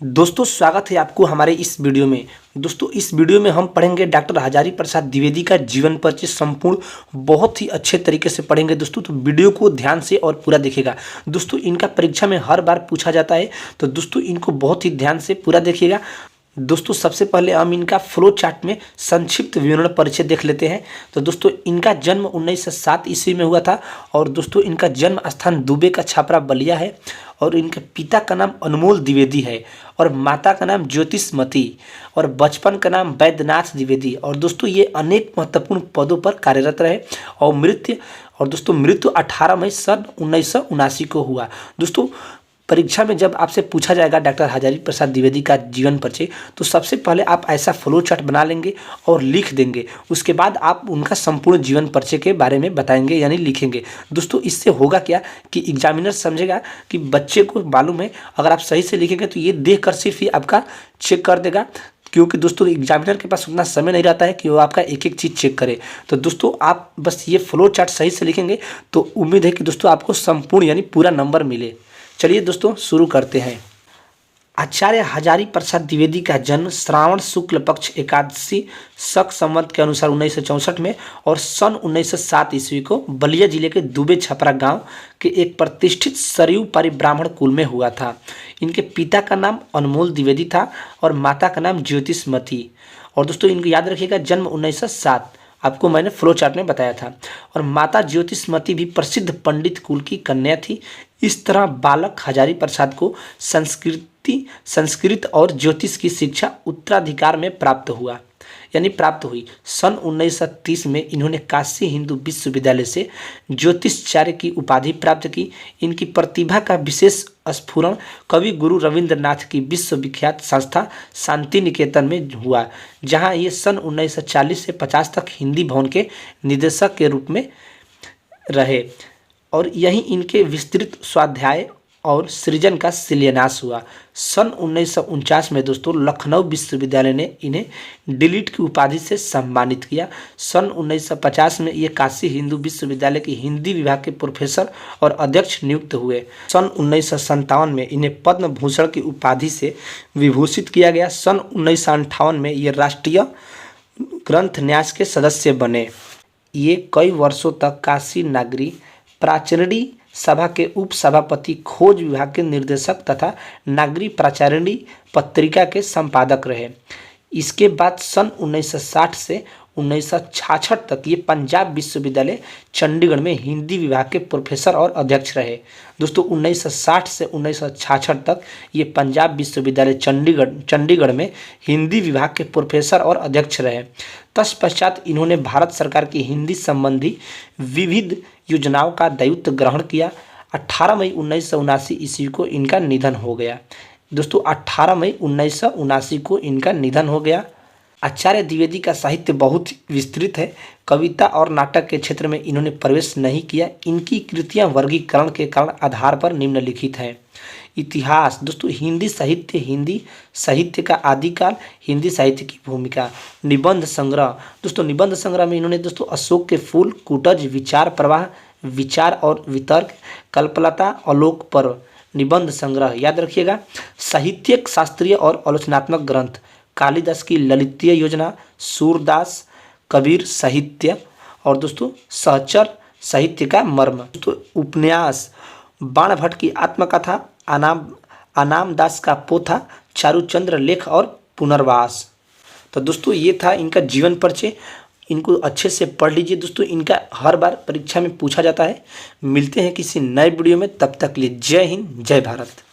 दोस्तों स्वागत है आपको हमारे इस वीडियो में। दोस्तों इस वीडियो में हम पढ़ेंगे डॉक्टर हजारी प्रसाद द्विवेदी का जीवन परिचय संपूर्ण बहुत ही अच्छे तरीके से पढ़ेंगे दोस्तों, तो वीडियो को ध्यान से और पूरा देखिएगा। दोस्तों इनका परीक्षा में हर बार पूछा जाता है, तो दोस्तों इनको बहुत ही ध्यान से पूरा देखिएगा। दोस्तों सबसे पहले हम इनका फ्लो चार्ट में संक्षिप्त विवरण परिचय देख लेते हैं। तो दोस्तों इनका जन्म 1907 ईस्वी में हुआ था और दोस्तों इनका जन्म स्थान दुबे का छापरा बलिया है और इनके पिता का नाम अनमोल द्विवेदी है और माता का नाम ज्योतिषमती और बचपन का नाम वैद्यनाथ द्विवेदी। और दोस्तों ये अनेक महत्वपूर्ण पदों पर कार्यरत रहे और मृत्यु 18 मई सन 1979 को हुआ। दोस्तों परीक्षा में जब आपसे पूछा जाएगा डॉक्टर हजारी प्रसाद द्विवेदी का जीवन परिचय, तो सबसे पहले आप ऐसा फ्लो चार्ट बना लेंगे और लिख देंगे। उसके बाद आप उनका संपूर्ण जीवन परिचय के बारे में बताएंगे यानी लिखेंगे। दोस्तों इससे होगा क्या कि एग्जामिनर समझेगा कि बच्चे को मालूम है। अगर आप सही से लिखेंगे तो ये देख कर सिर्फ ही आपका चेक कर देगा, क्योंकि दोस्तों एग्जामिनर के पास उतना समय नहीं रहता है कि वो आपका एक एक चीज़ चेक करे। तो दोस्तों आप बस ये फ्लो चार्ट सही से लिखेंगे तो उम्मीद है कि दोस्तों आपको संपूर्ण यानी पूरा नंबर मिले। चलिए दोस्तों शुरू करते हैं। आचार्य हजारी प्रसाद द्विवेदी का जन्म श्रावण शुक्ल पक्ष एकादशी शक संवत के अनुसार 1964 में और सन 1907 ईस्वी को बलिया जिले के दुबे छपरा गांव के एक प्रतिष्ठित सरयू परिब्राह्मण कुल में हुआ था। इनके पिता का नाम अनमोल द्विवेदी था और माता का नाम ज्योतिषमती। और दोस्तों इनको याद रखिएगा जन्म 1907 आपको मैंने फ्लो चार्ट में बताया था। और माता ज्योतिषमती भी प्रसिद्ध पंडित कुल की कन्या थी। इस तरह बालक हजारी प्रसाद को संस्कृत और ज्योतिष की शिक्षा उत्तराधिकार में प्राप्त हुई। सन 1930 में इन्होंने काशी हिंदू विश्वविद्यालय से ज्योतिषाचार्य की उपाधि प्राप्त की। इनकी प्रतिभा का विशेष स्फुरण कवि गुरु रविंद्रनाथ की विश्वविख्यात संस्था शांति निकेतन में हुआ, जहां ये सन 1940 से 50 तक हिंदी भवन के निदेशक के रूप में रहे और यहीं इनके विस्तृत स्वाध्याय और सृजन का शिलान्यास हुआ। सन 1949 में दोस्तों लखनऊ विश्वविद्यालय ने इन्हें डिलीट की उपाधि से सम्मानित किया। सन 1950 में ये काशी हिंदू विश्वविद्यालय के हिंदी विभाग के प्रोफेसर और अध्यक्ष नियुक्त हुए। सन 1957 में इन्हें पद्म भूषण की उपाधि से विभूषित किया गया। सन 1958 में ये राष्ट्रीय ग्रंथ न्यास के सदस्य बने। ये कई वर्षों तक काशी नागरी प्राचार्य सभा के उप सभापति, खोज विभाग के निर्देशक तथा नागरी प्राचार्य पत्रिका के संपादक रहे। इसके बाद सन 1960 से 1966 तक ये पंजाब विश्वविद्यालय चंडीगढ़ में हिंदी विभाग के प्रोफेसर और अध्यक्ष रहे। दोस्तों 1960 से 1966 तक ये पंजाब विश्वविद्यालय चंडीगढ़ में हिंदी विभाग के प्रोफेसर और अध्यक्ष रहे। तत्पश्चात इन्होंने भारत सरकार की हिंदी संबंधी विविध योजनाओं का दायित्व ग्रहण किया। 18 मई 1979 ईस्वी को इनका निधन हो गया। दोस्तों 18 मई 1979 को इनका निधन हो गया। आचार्य द्विवेदी का साहित्य बहुत विस्तृत है। कविता और नाटक के क्षेत्र में इन्होंने प्रवेश नहीं किया। इनकी कृतियां वर्गीकरण के कारण आधार पर निम्नलिखित हैं। इतिहास, दोस्तों हिंदी साहित्य का आदिकाल, हिंदी साहित्य की भूमिका। निबंध संग्रह, दोस्तों निबंध संग्रह में इन्होंने दोस्तों अशोक के फूल, कूटज, विचार प्रवाह, विचार और वितर्क, कल्पलता, आलोक पर्व, निबंध संग्रह याद रखिएगा। साहित्यिक, शास्त्रीय और आलोचनात्मक ग्रंथ, कालिदास की ललितीय योजना, सूरदास, कबीर साहित्य और दोस्तों सहचर साहित्य का मर्म। दोस्तों उपन्यास, बाणभट्ट की आत्मकथा, अनाम दास का पोथा, चारुचंद्र लेख और पुनर्वास। तो दोस्तों ये था इनका जीवन परिचय। इनको अच्छे से पढ़ लीजिए दोस्तों, इनका हर बार परीक्षा में पूछा जाता है। मिलते हैं किसी नए वीडियो में, तब तक के लिए जय हिंद, जय भारत।